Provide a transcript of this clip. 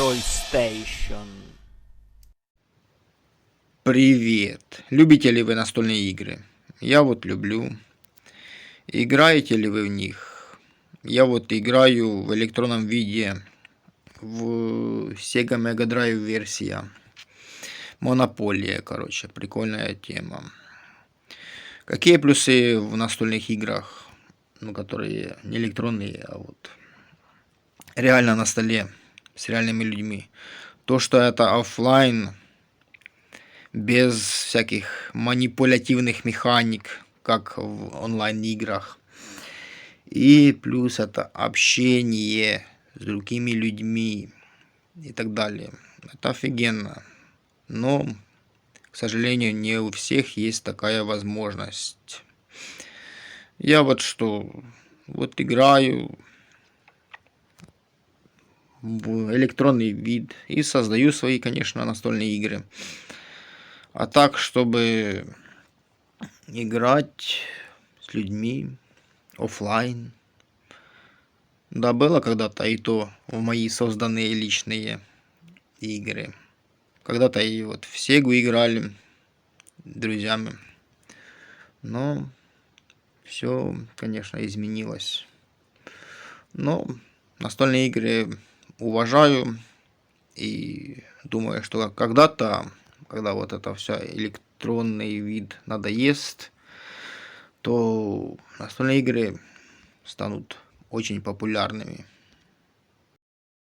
Console Station. Привет! Любите ли вы настольные игры? Я вот люблю. Играете ли вы в них? Я вот играю в электронном виде в Sega Mega Drive версия. Монополия, короче, прикольная тема. Какие плюсы в настольных играх? Ну, которые не электронные, а вот реально на столе с реальными людьми. То, что это оффлайн, без всяких манипулятивных механик, как в онлайн-играх. И плюс это общение с другими людьми и так далее. Это офигенно. Но, к сожалению, не у всех есть такая возможность. Я вот что, вот играю в электронный вид и создаю свои, конечно, настольные игры. А так, чтобы играть с людьми оффлайн. Да, было когда-то и то в мои созданные личные игры. Когда-то и вот в Сегу играли друзьями. Но все, конечно, изменилось. Но настольные игры уважаю и думаю, что когда-то, когда вот это все электронный вид надоест, то настольные игры станут очень популярными.